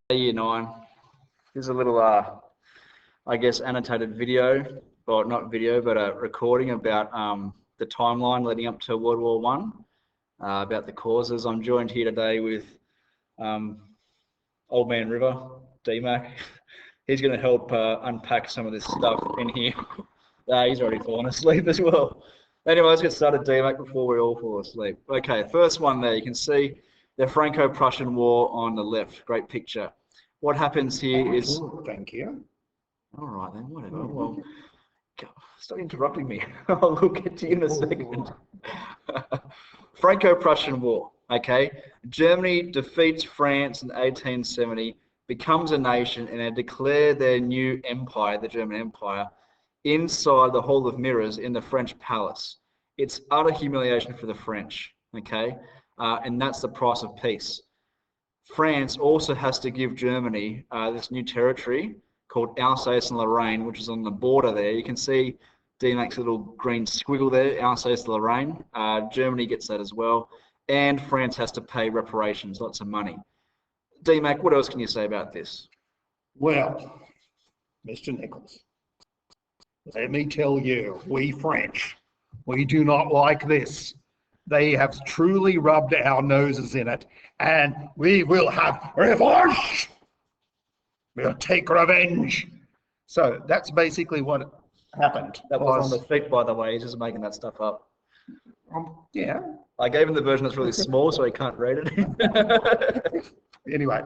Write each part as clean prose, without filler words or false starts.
Year 9. Here's a little, I guess, annotated video, or not video, but a recording about the timeline leading up to World War One, about the causes. I'm joined here today with Old Man River, D-Mac. He's going to help unpack some of this stuff in here. He's already fallen asleep as well. Anyway, let's get started, D-Mac, before we all fall asleep. Okay, first one there, you can see the Franco-Prussian War on the left. Great picture. What happens here is... Thank you. All right then, whatever. Well, stop interrupting me. I'll get to you in a second. Franco-Prussian War, okay? Germany defeats France in 1870, becomes a nation, and they declare their new empire, the German Empire, inside the Hall of Mirrors in the French palace. It's utter humiliation for the French, okay? And that's the price of peace. France also has to give Germany this new territory called Alsace and Lorraine, which is on the border there. You can see D-Mac's little green squiggle there, Alsace and Lorraine. Germany gets that as well. And France has to pay reparations, lots of money. D-Mac, what else can you say about this? Well, Mr. Nichols, let me tell you, we French, we do not like this. They have truly rubbed our noses in it, and we will have revenge. We'll take revenge. So that's basically what happened. That was on the feet, by the way. He's just making that stuff up. Yeah. I gave him the version that's really small, so he can't read it. Anyway,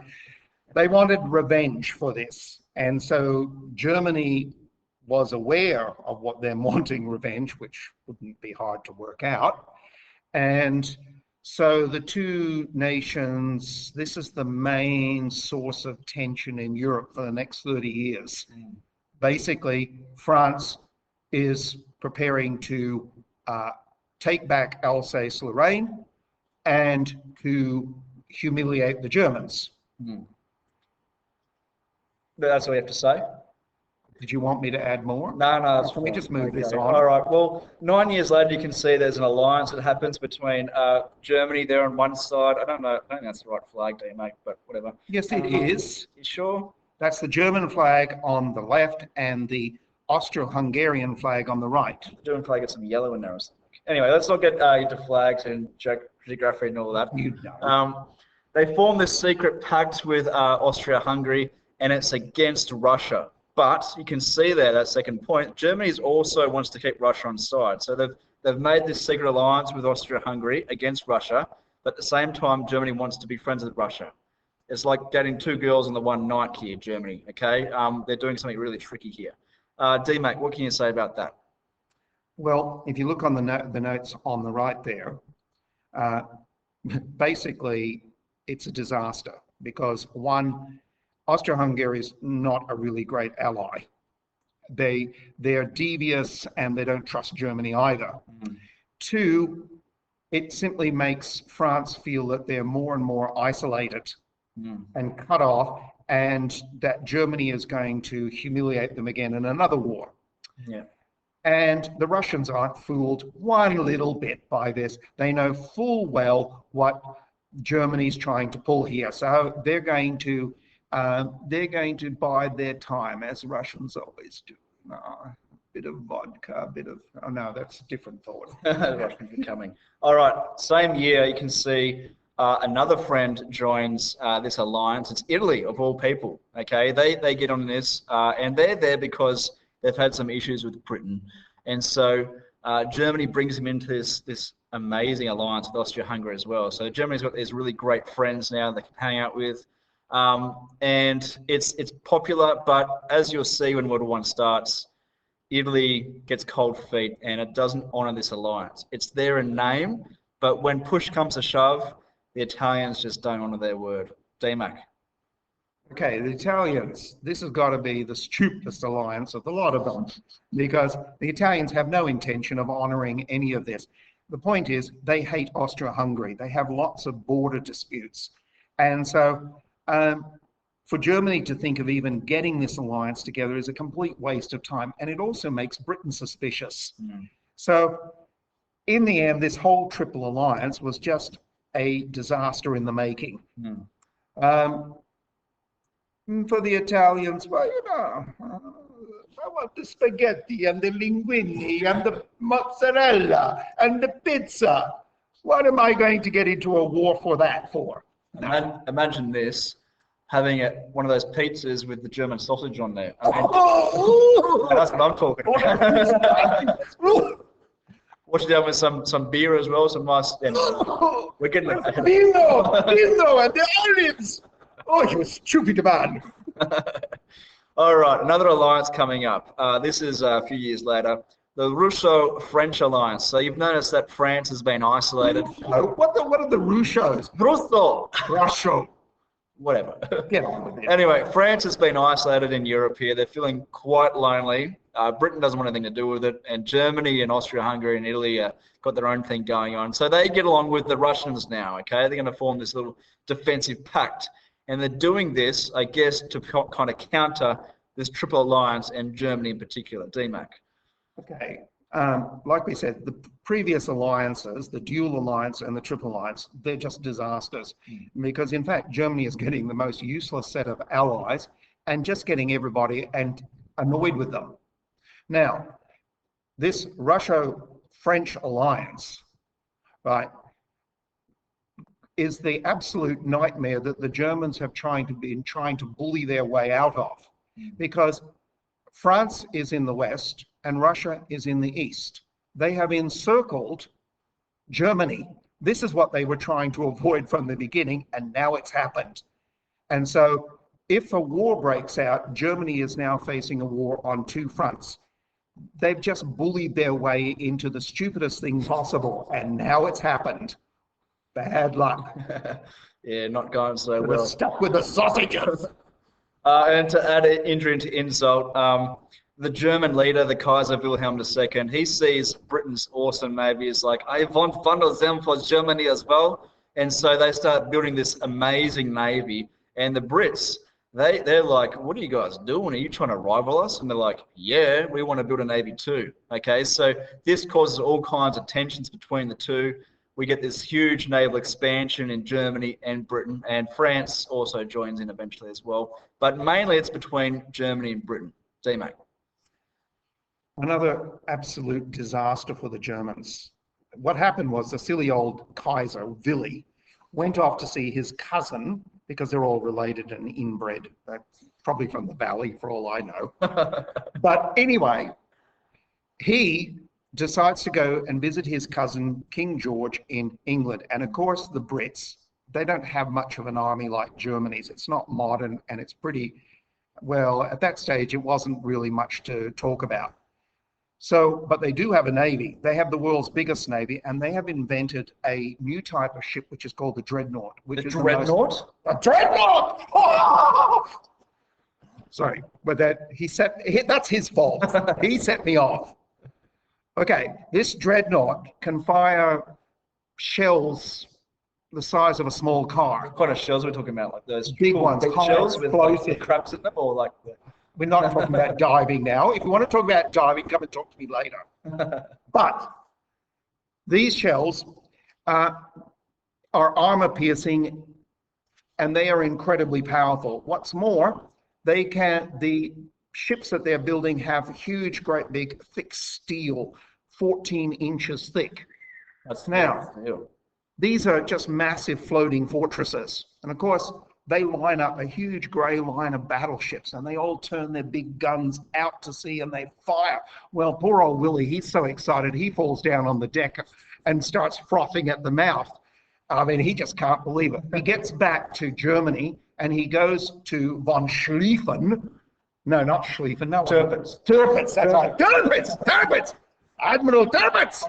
they wanted revenge for this. And so Germany was aware of what them wanting revenge, which wouldn't be hard to work out. And so the two nations, this is the main source of tension in Europe for the next 30 years. Basically, France is preparing to take back Alsace-Lorraine and to humiliate the Germans. That's all you have to say? Did you want me to add more? No. Can we just move this on? All right. Well, 9 years later, you can see there's an alliance that happens between Germany there on one side. I don't think that's the right flag, do you, mate? But whatever. Yes, it is. You sure? That's the German flag on the left and the Austro-Hungarian flag on the right. The German flag got some yellow in there or something. Anyway, let's not get into flags and geography and all that. You know. They formed this secret pact with Austria-Hungary, and it's against Russia. But you can see there, that second point, Germany also wants to keep Russia on side. So they've made this secret alliance with Austria-Hungary against Russia, but at the same time, Germany wants to be friends with Russia. It's like getting two girls in the one night here, Germany, okay? They're doing something really tricky here. D-Mac, what can you say about that? Well, if you look on the notes on the right there, basically it's a disaster because one, Austria-Hungary is not a really great ally. They're devious and they don't trust Germany either. Two, it simply makes France feel that they're more and more isolated and cut off, and that Germany is going to humiliate them again in another war. Yeah. And the Russians aren't fooled one little bit by this. They know full well what Germany's trying to pull here. So they're going to bide their time, as Russians always do. A bit of vodka, a bit of, oh no, that's a different thought. Russians are coming. All right, same year, you can see another friend joins this alliance. It's Italy, of all people, okay? They get on this, and they're there because they've had some issues with Britain. And so Germany brings them into this amazing alliance with Austria-Hungary as well. So Germany's got these really great friends now they can hang out with. And it's popular, but as you'll see when World War I starts, Italy gets cold feet and it doesn't honour this alliance. It's there in name, but when push comes to shove, the Italians just don't honour their word. D-Mac. Okay, the Italians, this has got to be the stupidest alliance of the lot of them, because the Italians have no intention of honouring any of this. The point is, they hate Austria-Hungary. They have lots of border disputes. And so for Germany to think of even getting this alliance together is a complete waste of time. And it also makes Britain suspicious. So in the end, this whole triple alliance was just a disaster in the making. For the Italians, well, I want the spaghetti and the linguine and the mozzarella and the pizza. What am I going to get into a war for that for? And imagine this, having one of those pizzas with the German sausage on there. I mean, that's what I'm talking about. Wash it down with some beer as well, some nice. We're getting Vino and the olives. Oh, you stupid man. All right, another alliance coming up. This is a few years later. The Russo-French alliance. So you've noticed that France has been isolated. What are the Russos? Russo. Whatever. Get on with it. Anyway, France has been isolated in Europe here. They're feeling quite lonely. Britain doesn't want anything to do with it. And Germany and Austria-Hungary and Italy got their own thing going on. So they get along with the Russians now, okay? They're going to form this little defensive pact. And they're doing this, I guess, to kind of counter this triple alliance and Germany in particular. DMAC. Okay. Like we said, the previous alliances, the dual alliance and the triple alliance, they're just disasters. Because, in fact, Germany is getting the most useless set of allies and just getting everybody and annoyed with them. Now, this Russo-French alliance, right, is the absolute nightmare that the Germans have been trying to bully their way out of. Because France is in the west and Russia is in the east. They have encircled Germany. This is what they were trying to avoid from the beginning, and now it's happened. And so if a war breaks out, Germany is now facing a war on two fronts. They've just bullied their way into the stupidest thing possible, and now it's happened. Bad luck. Yeah, not going so well. Stuck with the sausages. And to add injury into insult, the German leader, the Kaiser Wilhelm II, he sees Britain's awesome navy as like, I want one of them for Germany as well. And so they start building this amazing navy. And the Brits, they're like, what are you guys doing? Are you trying to rival us? And they're like, yeah, we want to build a navy too. Okay, so this causes all kinds of tensions between the two. We get this huge naval expansion in Germany and Britain, and France also joins in eventually as well. But mainly it's between Germany and Britain. DMAC. Another absolute disaster for the Germans. What happened was the silly old Kaiser, Willy, went off to see his cousin, because they're all related and inbred, probably from the valley for all I know. But anyway, he decides to go and visit his cousin, King George, in England. And of course, the Brits, they don't have much of an army like Germany's. It's not modern, and it's pretty, well, at that stage, it wasn't really much to talk about. So, but they do have a navy. They have the world's biggest navy, and they have invented a new type of ship, which is called the dreadnought. Which The is dreadnought? A dreadnought! Oh! Sorry, but that's his fault. He set me off. Okay, this dreadnought can fire shells the size of a small car. What kind of shells are we talking about? Like those big ones, shells with like crabs in them, or like the... We're not talking about diving now. If you want to talk about diving, come and talk to me later. But these shells are armor piercing, and they are incredibly powerful. What's more, the ships that they're building have huge, great big, thick steel, 14 inches thick. These are just massive floating fortresses. And of course, they line up a huge grey line of battleships, and they all turn their big guns out to sea and they fire. Well, poor old Willie, he's so excited, he falls down on the deck and starts frothing at the mouth. I mean, he just can't believe it. He gets back to Germany and he goes to von Schlieffen. No, not Schlieffen. No, Tirpitz. Tirpitz, that's right. Tirpitz! Admiral Tirpitz!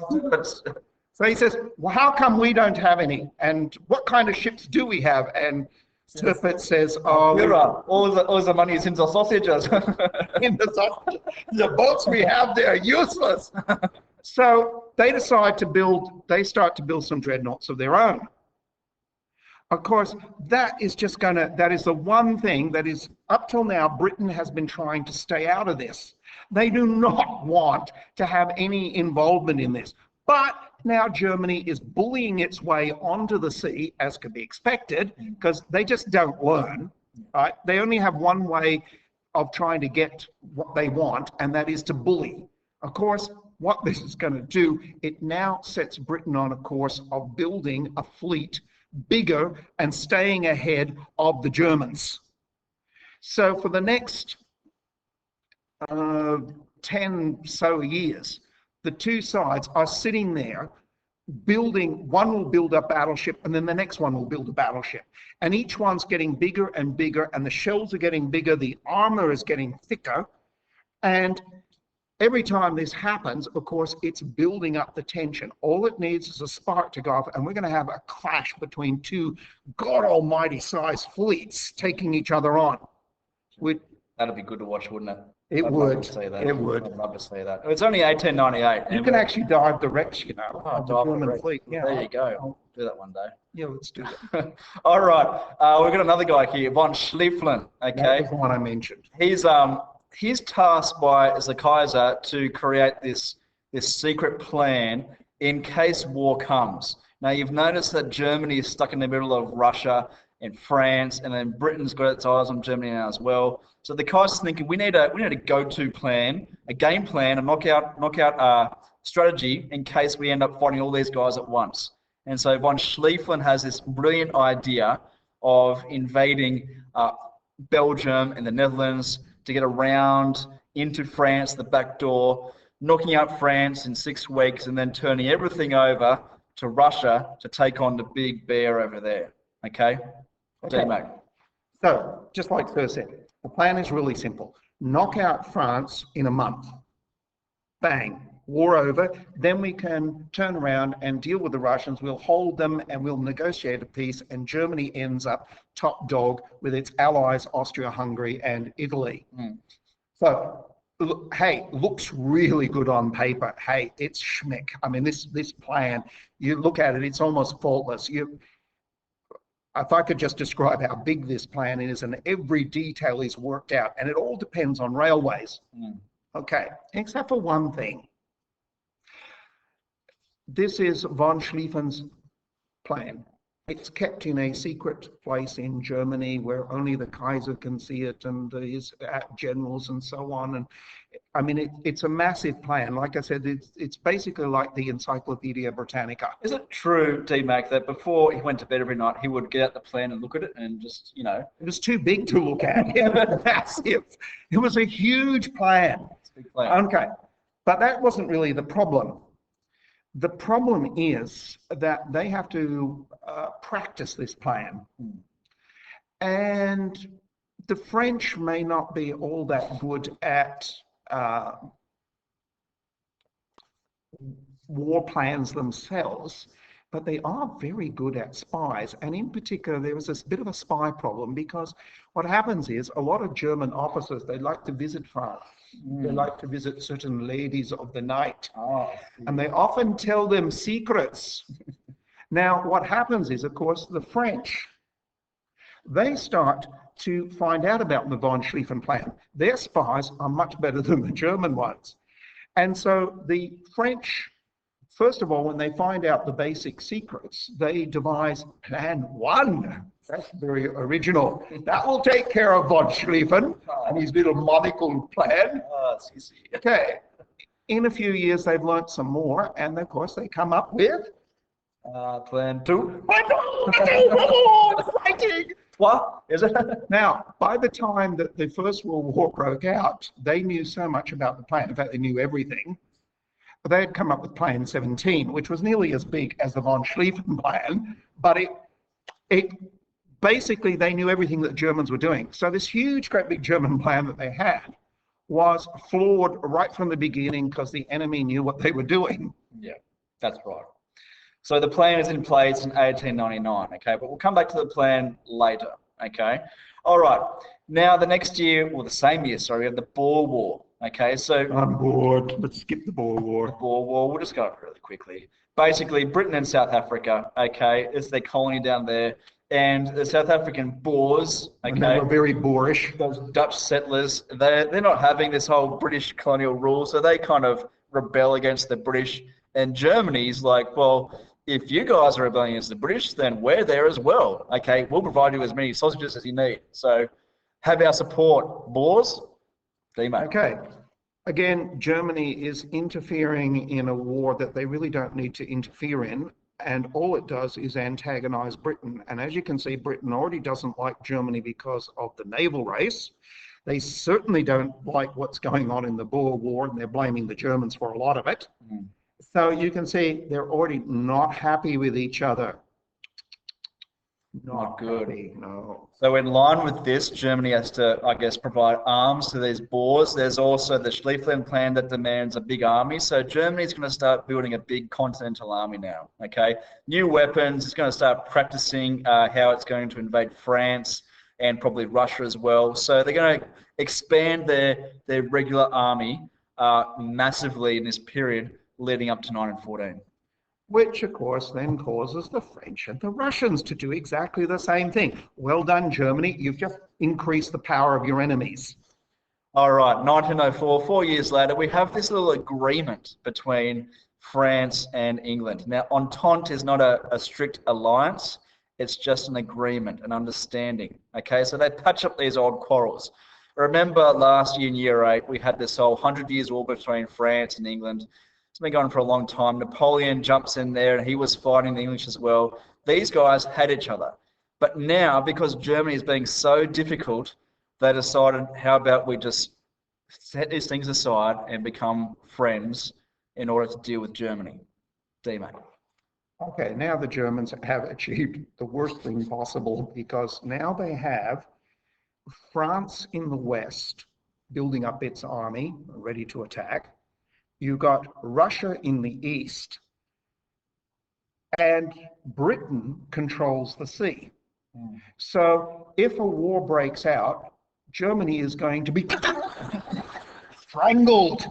So he says, well, how come we don't have any? And what kind of ships do we have? And Tirpitz says, oh, all the money is in the sausages. In the sausages. The boats we have, they're useless. So they start to build some dreadnoughts of their own. Of course, that is the one thing that is, up till now, Britain has been trying to stay out of this. They do not want to have any involvement in this. But now Germany is bullying its way onto the sea, as could be expected, because they just don't learn. Right? They only have one way of trying to get what they want, and that is to bully. Of course, what this is going to do, it now sets Britain on a course of building a fleet bigger and staying ahead of the Germans. So for the next 10 so years, the two sides are sitting there building. One will build a battleship, and then the next one will build a battleship. And each one's getting bigger and bigger, and the shells are getting bigger, the armor is getting thicker. And every time this happens, of course, it's building up the tension. All it needs is a spark to go off, and we're going to have a clash between two God almighty sized fleets taking each other on. That'd be good to watch, wouldn't it? It I'd would. love to see that. It would. I'd love to see that. It's only 1898. You can actually dive the wrecks, you know, of the German fleet. Yeah, there you go. I'll do that one day. Yeah, let's do that. All right. We've got another guy here, von Schlieffen. Okay. That was the one I mentioned. He's tasked by the Kaiser to create this secret plan in case war comes. Now, you've noticed that Germany is stuck in the middle of Russia and France, and then Britain's got its eyes on Germany now as well. So the Kaiser's thinking we need a go-to plan, a game plan, a knockout strategy in case we end up fighting all these guys at once. And so von Schlieffen has this brilliant idea of invading Belgium and the Netherlands to get around into France, the back door, knocking out France in 6 weeks, and then turning everything over to Russia to take on the big bear over there. Okay? D-Mac. So, just like Sir said, the plan is really simple. Knock out France in a month. Bang. War over. Then we can turn around and deal with the Russians. We'll hold them and we'll negotiate a peace, and Germany ends up top dog with its allies, Austria-Hungary and Italy. So, hey, looks really good on paper. Hey, it's schmick. I mean, this plan, you look at it, it's almost faultless. If I could just describe how big this plan is, and every detail is worked out, and it all depends on railways. Okay, except for one thing. This is von Schlieffen's plan. It's kept in a secret place in Germany where only the Kaiser can see it, and his generals and so on. And I mean, it's a massive plan. Like I said, it's basically like the Encyclopedia Britannica. Is it true, D-Mac, that before he went to bed every night, he would get out the plan and look at it and just, you know? It was too big to look at. It was massive. It was a huge plan. It's a big plan. Okay, but that wasn't really the problem. The problem is that they have to practice this plan. And the French may not be all that good at war plans themselves, but they are very good at spies. And in particular, there was this bit of a spy problem, because what happens is a lot of German officers, they like to visit France. They like to visit certain ladies of the night, and they often tell them secrets. Now, what happens is, of course, the French, they start to find out about the von Schlieffen plan. Their spies are much better than the German ones. And so the French, first of all, when they find out the basic secrets, they devise Plan 1. That's very original. That will take care of von Schlieffen and his little monocle plan. Okay. In a few years, they've learnt some more, and of course, they come up with Plan 2. Fighting! What is it? Now, by the time that the First World War broke out, they knew so much about the plan. In fact, they knew everything. But they had come up with Plan 17, which was nearly as big as the von Schlieffen plan, but it basically, they knew everything that the Germans were doing. So this huge, great big German plan that they had was flawed right from the beginning, because the enemy knew what they were doing. Yeah, that's right. So the plan is in place in 1899, okay? But we'll come back to the plan later, okay? All right. Now, the next year, or the same year, sorry, we have the Boer War, okay? So I'm bored. Let's skip the Boer War. The Boer War, we'll just go over it really quickly. Basically, Britain and South Africa, okay, it's their colony down there. And the South African Boers, okay, and they were very boorish. Those Dutch settlers, they're not having this whole British colonial rule, so they kind of rebel against the British. And Germany's like, well, if you guys are rebelling against the British, then we're there as well. Okay, we'll provide you as many sausages as you need. So have our support, Boers. D-mate. Okay. Again, Germany is interfering in a war that they really don't need to interfere in, and all it does is antagonize Britain. And as you can see, Britain already doesn't like Germany because of the naval race. They certainly don't like what's going on in the Boer War, and they're blaming the Germans for a lot of it. Mm. So you can see they're already not happy with each other. Not good. Happy, no. So in line with this, Germany has to, I guess, provide arms to these Boers. There's also the Schlieffen Plan that demands a big army. So Germany's going to start building a big continental army now, okay? New weapons. It's going to start practicing how it's going to invade France and probably Russia as well. So they're going to expand their regular army massively in this period leading up to 1914. Which, of course, then causes the French and the Russians to do exactly the same thing. Well done, Germany. You've just increased the power of your enemies. All right, 1904, 4 years later, we have this little agreement between France and England. Now, Entente is not a strict alliance. It's just an agreement, an understanding. Okay, so they patch up these old quarrels. Remember last year in year 8, we had this whole 100 years war between France and England. It's been going for a long time. Napoleon jumps in there and he was fighting the English as well. These guys hate each other. But now, because Germany is being so difficult, they decided, how about we just set these things aside and become friends in order to deal with Germany. D-mate. Okay, now the Germans have achieved the worst thing possible, because now they have France in the west building up its army, ready to attack. You've got Russia in the east, and Britain controls the sea. Mm. So if a war breaks out, Germany is going to be strangled.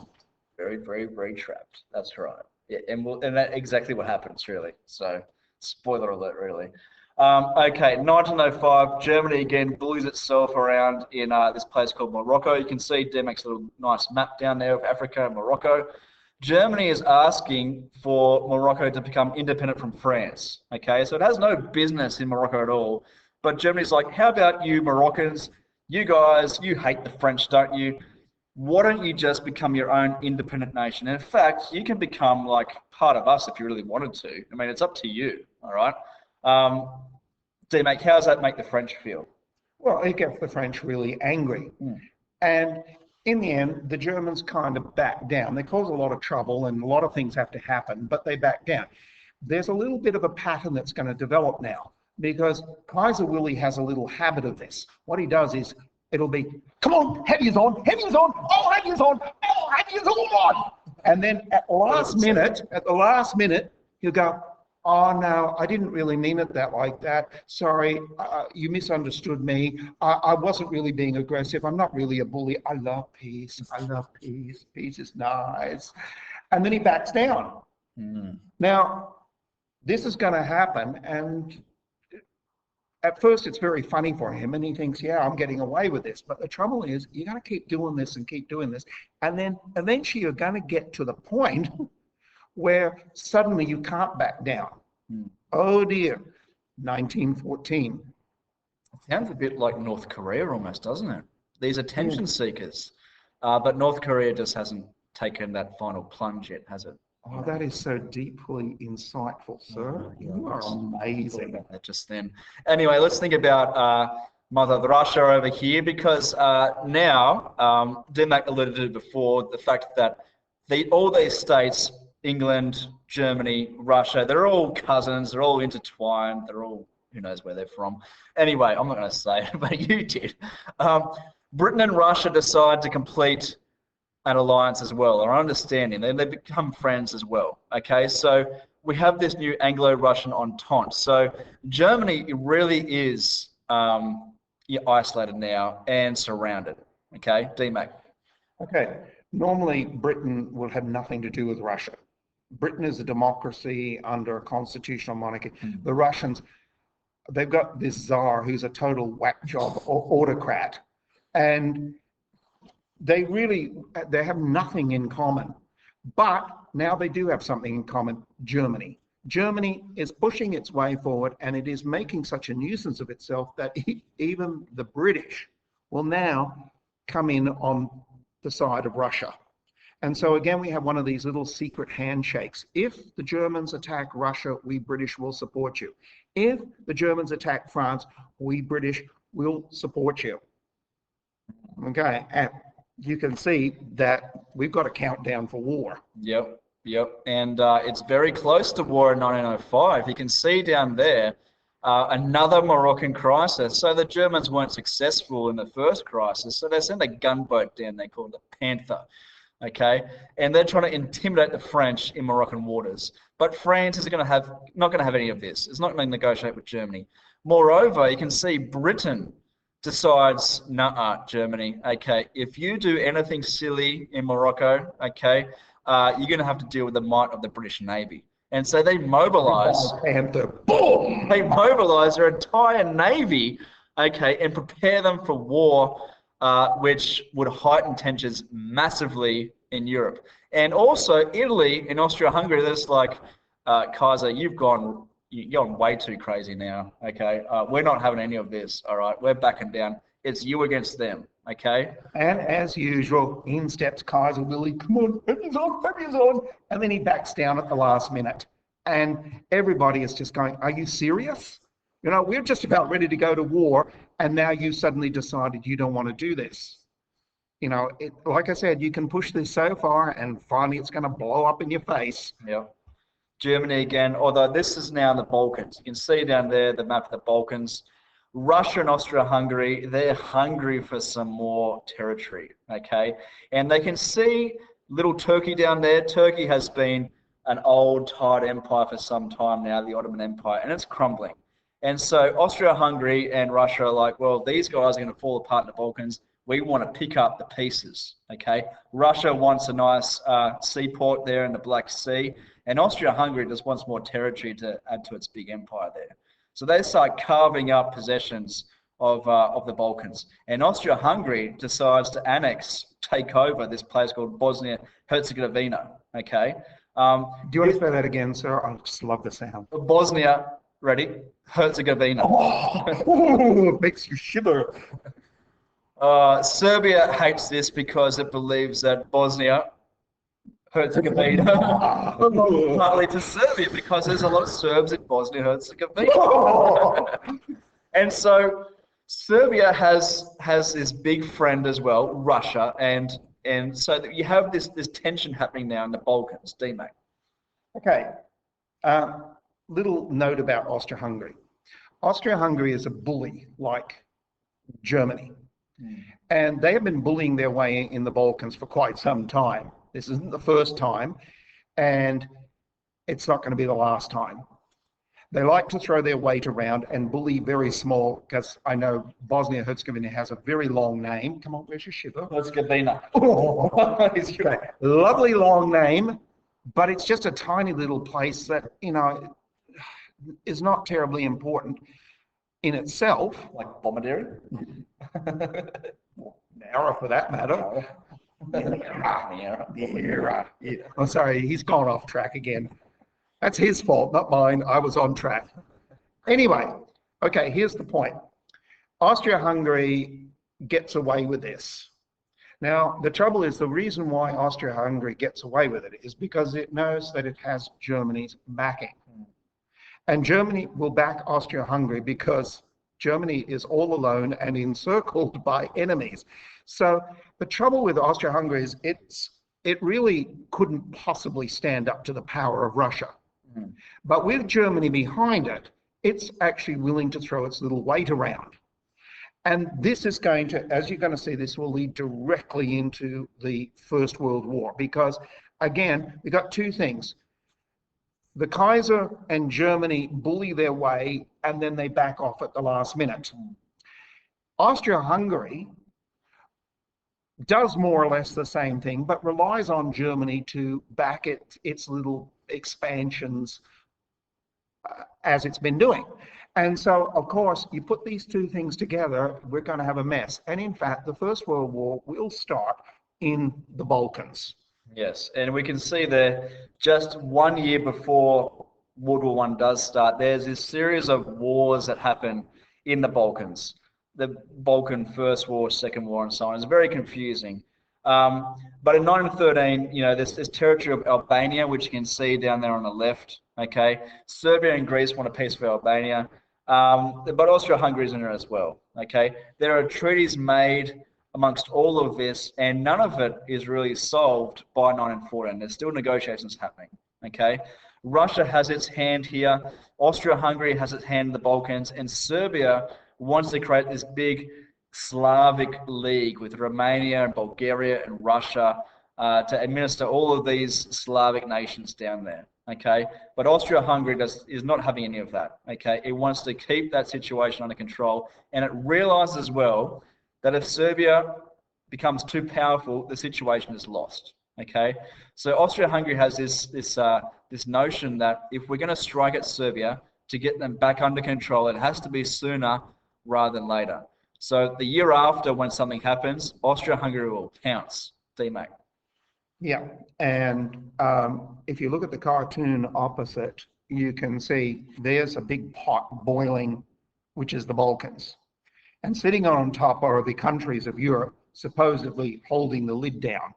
Very, very, very trapped. That's right. Yeah, and that's exactly what happens, really. So, spoiler alert, really. Okay, 1905, Germany again bullies itself around in this place called Morocco. You can see Demak's little nice map down there of Africa and Morocco. Germany is asking for Morocco to become independent from France. Okay, so it has no business in Morocco at all. But Germany's like, how about you Moroccans? You guys, you hate the French, don't you? Why don't you just become your own independent nation? And in fact, you can become like part of us if you really wanted to. I mean, it's up to you, all right? D-Mate, how does that make the French feel? Well, it gets the French really angry. Mm. And in the end, the Germans kind of back down. They cause a lot of trouble and a lot of things have to happen, but they back down. There's a little bit of a pattern that's going to develop now, because Kaiser Willy has a little habit of this. What he does is, it'll be, come on, heavy's on, oh, heavy's on, oh, heavy's on. And then at the last minute, he'll go, oh, no, I didn't really mean it like that. Sorry, you misunderstood me. I wasn't really being aggressive. I'm not really a bully. I love peace. Peace is nice. And then he backs down. Mm. Now, this is going to happen. And at first, it's very funny for him. And he thinks, yeah, I'm getting away with this. But the trouble is, you're going to keep doing this and keep doing this. And then eventually, you're going to get to the point where suddenly you can't back down. Hmm. Oh dear, 1914. It sounds a bit like North Korea almost, doesn't it? These attention seekers. But North Korea just hasn't taken that final plunge yet, has it? Oh, that is so deeply insightful, sir. You are amazing. About that just then. Anyway, let's think about Mother Russia over here, because now, Demak alluded to it before, the fact that all these states, England, Germany, Russia, they're all cousins, they're all intertwined, they're all, who knows where they're from. Anyway, I'm not going to say it, but you did. Britain and Russia decide to complete an alliance as well, or understanding. They become friends as well, okay? So we have this new Anglo-Russian entente. So Germany really is isolated now and surrounded, okay? D-Mac. Okay, normally Britain will have nothing to do with Russia. Britain is a democracy under a constitutional monarchy. Mm. The Russians, they've got this czar who's a total whack job autocrat, and they have nothing in common. But now they do have something in common, Germany. Germany is pushing its way forward, and it is making such a nuisance of itself that even the British will now come in on the side of Russia. And so again, we have one of these little secret handshakes. If the Germans attack Russia, we British will support you. If the Germans attack France, we British will support you. Okay, and you can see that we've got a countdown for war. Yep, yep. And it's very close to war in 1905. You can see down there another Moroccan crisis. So the Germans weren't successful in the first crisis, so they sent a gunboat down there called the Panther. Okay, and they're trying to intimidate the French in Moroccan waters. But France is not going to have any of this. It's not going to negotiate with Germany. Moreover, you can see Britain decides, nah, Germany, okay, if you do anything silly in Morocco, okay, you're going to have to deal with the might of the British Navy. And so they mobilize. Panther, boom! They mobilize their entire navy, okay, and prepare them for war, which would heighten tensions massively in Europe. And also Italy and Austria-Hungary, there's like, Kaiser, you're going way too crazy now, okay? We're not having any of this, all right? We're backing down. It's you against them, okay? And as usual, in steps Kaiser Willie, come on, heavy's on, and then he backs down at the last minute. And everybody is just going, are you serious? You know, we're just about ready to go to war, and now you suddenly decided you don't want to do this. You know, like I said, you can push this so far, and finally it's going to blow up in your face. Yeah. Germany again, although this is now the Balkans. You can see down there the map of the Balkans. Russia and Austria-Hungary, they're hungry for some more territory, okay? And they can see little Turkey down there. Turkey has been an old, tired empire for some time now, the Ottoman Empire, and it's crumbling. And so Austria-Hungary and Russia are like, well, these guys are going to fall apart in the Balkans. We want to pick up the pieces, okay? Russia wants a nice seaport there in the Black Sea, and Austria-Hungary just wants more territory to add to its big empire there. So they start carving up possessions of the Balkans. And Austria-Hungary decides to take over this place called Bosnia-Herzegovina, okay? Do you want to say that again, sir? I just love the sound. Bosnia, ready? Herzegovina. Oh, it makes you shiver. Serbia hates this because it believes that Bosnia Herzegovina belongs partly to Serbia because there's a lot of Serbs in Bosnia Herzegovina. And so Serbia has this big friend as well, Russia, and so that you have this tension happening now in the Balkans. D-Mac. Okay. Little note about Austria-Hungary. Austria-Hungary is a bully like Germany. And they have been bullying their way in the Balkans for quite some time. This isn't the first time, and it's not going to be the last time. They like to throw their weight around and bully very small, because I know Bosnia-Herzegovina has a very long name. Come on, where's your shiver? Herzegovina. Oh, lovely long name, but it's just a tiny little place that, you know, is not terribly important in itself. Like Bombardiri? Nara, for that matter. I'm sorry, he's gone off track again. That's his fault, not mine. I was on track. Anyway, okay, here's the point. Austria-Hungary gets away with this. Now, the trouble is, the reason why Austria-Hungary gets away with it is because it knows that it has Germany's backing. And Germany will back Austria-Hungary because Germany is all alone and encircled by enemies. So the trouble with Austria-Hungary is it really couldn't possibly stand up to the power of Russia. But with Germany behind it, it's actually willing to throw its little weight around. And this is going to, as you're going to see, this will lead directly into the First World War, because again, we've got two things. The Kaiser and Germany bully their way, and then they back off at the last minute. Austria-Hungary does more or less the same thing, but relies on Germany to back its little expansions as it's been doing. And so, of course, you put these two things together, we're going to have a mess. And in fact, the First World War will start in the Balkans. Yes, and we can see there just 1 year before World War One does start, there's this series of wars that happen in the Balkans. The Balkan First War, Second War, and so on. It's very confusing. But in 1913, there's this territory of Albania, which you can see down there on the left. Okay, Serbia and Greece want a peace for Albania, but Austria-Hungary is in there as well. Okay, there are treaties made amongst all of this, and none of it is really solved by 1914. There's still negotiations happening. Okay, Russia has its hand here, Austria-Hungary has its hand in the Balkans, and Serbia wants to create this big Slavic league with Romania and Bulgaria and Russia to administer all of these Slavic nations down there. Okay, but Austria-Hungary is not having any of that. Okay, it wants to keep that situation under control, and it realizes as well that if Serbia becomes too powerful, the situation is lost. Okay, so Austria-Hungary has this notion that if we're going to strike at Serbia to get them back under control, it has to be sooner rather than later. So the year after, when something happens, Austria-Hungary will pounce. DMAC. Yeah, and if you look at the cartoon opposite, you can see there's a big pot boiling, which is the Balkans. And sitting on top are the countries of Europe, supposedly holding the lid down.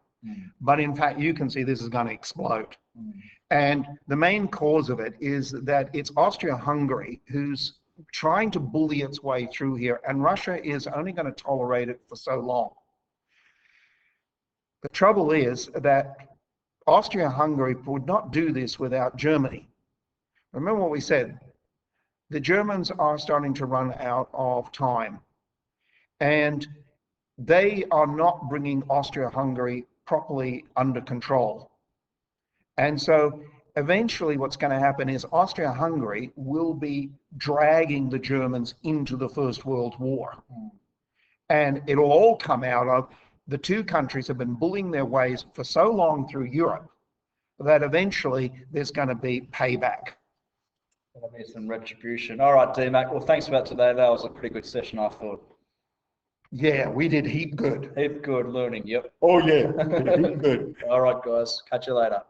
But in fact, you can see this is going to explode. And the main cause of it is that it's Austria-Hungary who's trying to bully its way through here, and Russia is only going to tolerate it for so long. The trouble is that Austria-Hungary would not do this without Germany. Remember what we said. The Germans are starting to run out of time, and they are not bringing Austria-Hungary properly under control. And so eventually what's going to happen is Austria-Hungary will be dragging the Germans into the First World War. And it'll all come out of the two countries have been bullying their ways for so long through Europe that eventually there's going to be payback. There'll be some retribution. All right, DMAC. Well, thanks for that today. That was a pretty good session, I thought. Yeah, we did heap good. Heap good learning, yep. Oh, yeah, heap good. All right, guys. Catch you later.